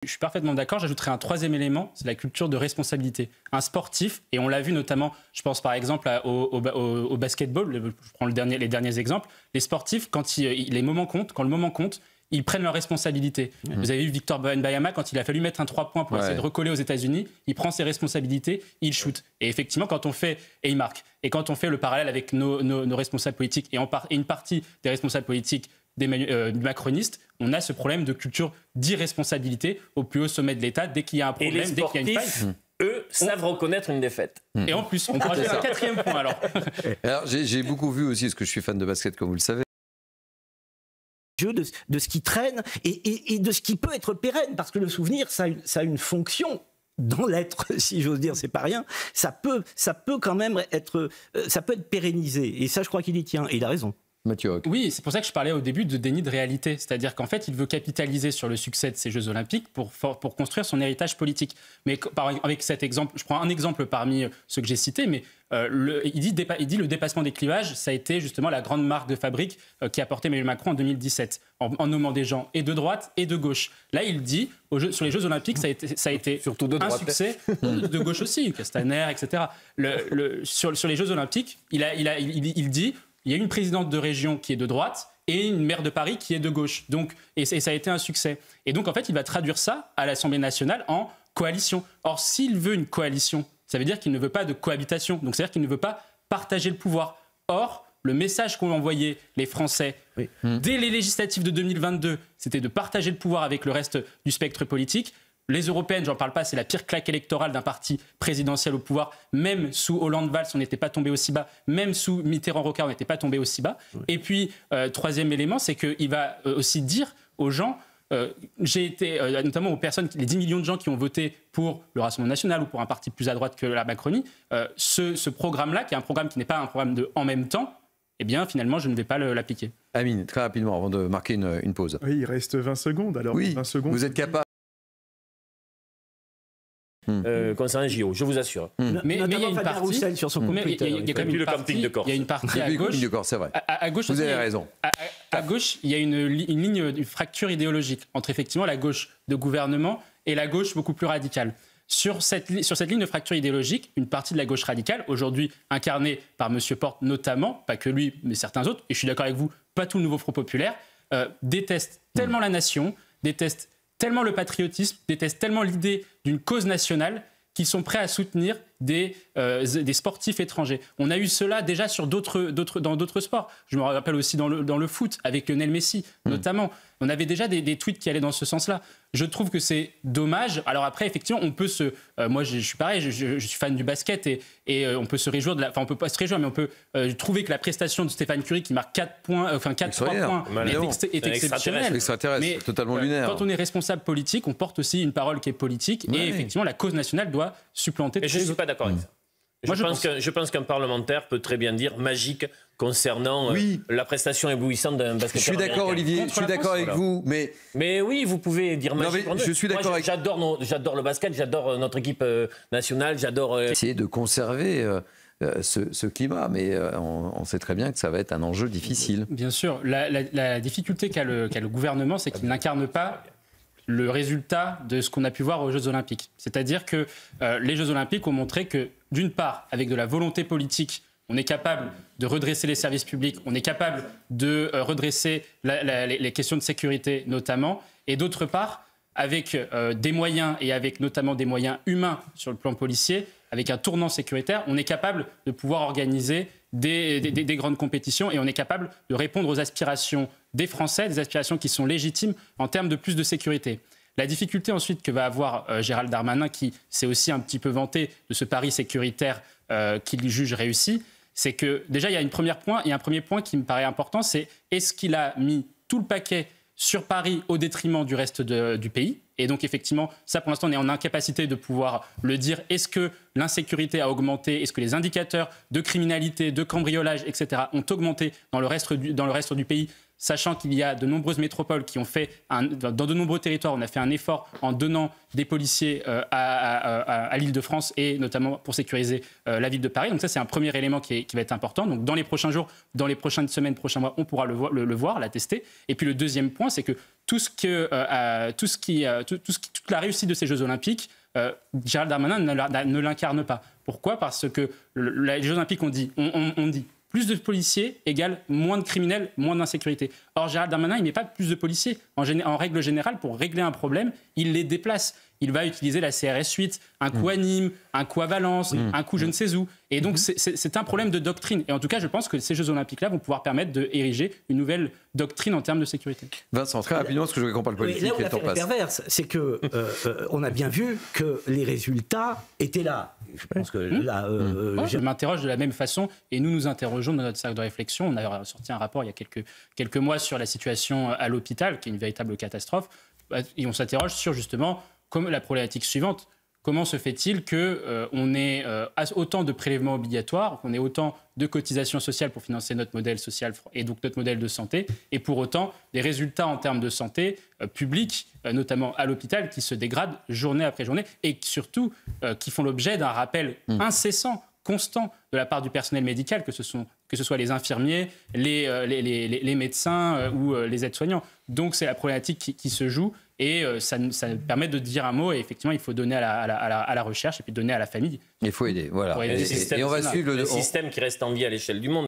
Je suis parfaitement d'accord. J'ajouterais un troisième élément, c'est la culture de responsabilité. Un sportif, et on l'a vu notamment, je pense par exemple au basketball, je prends les derniers exemples, les sportifs, quand les moments comptent, quand le moment compte, ils prennent leurs responsabilités. Vous avez vu Victor Wembanyama, quand il a fallu mettre un 3 points pour essayer de recoller aux États-Unis, il prend ses responsabilités, il shoot. Et effectivement, et il marque. Et quand on fait le parallèle avec nos responsables politiques et une partie des responsables politiques des macronistes, on a ce problème de culture d'irresponsabilité au plus haut sommet de l'État. Dès qu'il y a un problème, dès qu'il y a une faille, eux savent reconnaître une défaite. Et en plus, on pourra faire un quatrième point alors. Alors j'ai beaucoup vu aussi, parce que je suis fan de basket comme vous le savez, de ce qui traîne et de ce qui peut être pérenne, parce que le souvenir, ça a une fonction dans l'être, si j'ose dire, c'est pas rien. Ça peut quand même être pérennisé, et ça, je crois qu'il y tient, et il a raison. Mathieu Roch. Oui, c'est pour ça que je parlais au début de déni de réalité. C'est-à-dire qu'en fait, il veut capitaliser sur le succès de ces Jeux Olympiques pour construire son héritage politique. Mais avec cet exemple, je prends un exemple parmi ceux que j'ai cités, mais il dit le dépassement des clivages, ça a été justement la grande marque de fabrique qui a porté Emmanuel Macron en 2017, en nommant des gens et de droite et de gauche. Là, il dit, sur les Jeux Olympiques, ça a été surtout un succès, de gauche aussi, Castaner, etc. Sur les Jeux Olympiques, il dit... Il y a une présidente de région qui est de droite et une maire de Paris qui est de gauche. Donc, et ça a été un succès. Et donc, en fait, il va traduire ça à l'Assemblée nationale en coalition. Or, s'il veut une coalition, ça veut dire qu'il ne veut pas de cohabitation. Donc, c'est-à-dire qu'il ne veut pas partager le pouvoir. Or, le message qu'ont envoyé les Français dès les législatives de 2022, c'était de partager le pouvoir avec le reste du spectre politique. Les européennes, j'en parle pas, c'est la pire claque électorale d'un parti présidentiel au pouvoir. Même sous Hollande-Valls, on n'était pas tombé aussi bas. Même sous Mitterrand-Rocard, on n'était pas tombé aussi bas. Et puis, troisième élément, c'est qu'il va aussi dire aux gens, j'ai été, notamment aux personnes, les 10 millions de gens qui ont voté pour le Rassemblement national ou pour un parti plus à droite que la Macronie, ce programme-là, qui est un programme qui n'est pas un programme de en même temps, eh bien, finalement, je ne vais pas l'appliquer. Amine, très rapidement, avant de marquer une pause. Oui, il reste 20 secondes. Alors, oui, 20 secondes, vous êtes capable. Concernant JO, je vous assure. Mais il y a une partie sur son compte Twitter. Il y a quand même une partie de Corse. Il y a une partie à gauche. De Corse, c'est vrai. À gauche, vous avez raison. À gauche, il y a une fracture idéologique entre effectivement la gauche de gouvernement et la gauche beaucoup plus radicale. Sur cette ligne de fracture idéologique, une partie de la gauche radicale, aujourd'hui incarnée par M. Porte notamment, pas que lui, mais certains autres, et je suis d'accord avec vous, pas tout le nouveau Front populaire, déteste tellement la nation, déteste tellement le patriotisme, détestent tellement l'idée d'une cause nationale qu'ils sont prêts à soutenir des sportifs étrangers. On a eu cela déjà dans d'autres sports. Je me rappelle aussi dans le foot, avec Lionel Messi notamment. On avait déjà des tweets qui allaient dans ce sens-là. Je trouve que c'est dommage. Alors après, effectivement, on peut moi, je suis pareil, je suis fan du basket et on peut se réjouir on peut pas se réjouir, mais on peut trouver que la prestation de Stéphane Curie, qui marque 4 points, 3 points, est exceptionnelle. Mais totalement lunaire. Quand on est responsable politique, on porte aussi une parole qui est politique. Et effectivement, la cause nationale doit supplanter. Et je ne suis pas d'accord avec ça. Je pense qu'un parlementaire peut très bien dire magique concernant la prestation éblouissante d'un basketteur. Je suis d'accord, Olivier, je suis d'accord avec vous, mais oui, vous pouvez dire magique. Je suis d'accord avec... J'adore le basket, j'adore notre équipe nationale, j'adore... Essayer de conserver ce climat, mais on sait très bien que ça va être un enjeu difficile. Bien sûr, la difficulté qu'a le gouvernement, c'est qu'il n'incarne pas le résultat de ce qu'on a pu voir aux Jeux Olympiques. C'est-à-dire que les Jeux Olympiques ont montré que, d'une part, avec de la volonté politique, on est capable de redresser les services publics, on est capable de redresser les questions de sécurité notamment, et d'autre part, avec des moyens, et avec notamment des moyens humains sur le plan policier, avec un tournant sécuritaire, on est capable de pouvoir organiser des grandes compétitions et on est capable de répondre aux aspirations des Français, des aspirations qui sont légitimes en termes de plus de sécurité. La difficulté ensuite que va avoir Gérald Darmanin, qui s'est aussi un petit peu vanté de ce pari sécuritaire qu'il juge réussi, c'est que déjà il y a un premier point qui me paraît important, c'est est-ce qu'il a mis tout le paquet sur Paris au détriment du reste du pays. Et donc effectivement, ça pour l'instant on est en incapacité de pouvoir le dire. Est-ce que l'insécurité a augmenté? Est-ce que les indicateurs de criminalité, de cambriolage, etc. ont augmenté dans le reste du pays? sachant qu'il y a de nombreuses métropoles qui ont fait, dans de nombreux territoires, on a fait un effort en donnant des policiers à l'Île-de-France et notamment pour sécuriser la ville de Paris. Donc ça, c'est un premier élément qui va être important. Donc dans les prochains jours, dans les prochaines semaines, prochains mois, on pourra le voir, l'attester. Et puis le deuxième point, c'est que toute la réussite de ces Jeux Olympiques, Gérald Darmanin ne l'incarne pas. Pourquoi ? Parce que les Jeux Olympiques, on dit plus de policiers égale moins de criminels, moins d'insécurité. Or, Gérald Darmanin, il ne met pas plus de policiers. En règle générale, pour régler un problème, il les déplace. Il va utiliser la CRS 8, un coup à Nîmes, un coup à Valence, un coup je ne sais où. Et donc, c'est un problème de doctrine. Et en tout cas, je pense que ces Jeux Olympiques-là vont pouvoir permettre d'ériger une nouvelle doctrine en termes de sécurité. Vincent, très rapidement, parce que je veux qu'on parle politique. Là où l'affaire est perverse, c'est qu'on a bien vu que les résultats étaient là. Je pense que là... je m'interroge de la même façon, et nous interrogeons dans notre cercle de réflexion. On a sorti un rapport il y a quelques mois sur la situation à l'hôpital, qui est une véritable catastrophe. Et on s'interroge sur, justement, comme la problématique suivante. Comment se fait-il qu'on ait autant de prélèvements obligatoires, qu'on ait autant de cotisations sociales pour financer notre modèle social et donc notre modèle de santé, et pour autant les résultats en termes de santé publique, notamment à l'hôpital, qui se dégradent journée après journée et surtout qui font l'objet d'un rappel incessant, constant de la part du personnel médical, que ce soit les infirmiers, les médecins ou les aides-soignants. Donc c'est la problématique qui se joue. Et ça permet de dire un mot, et effectivement, il faut donner à la recherche et puis donner à la famille. Il faut aider, voilà. Et on va suivre le système qui reste en vie à l'échelle du monde.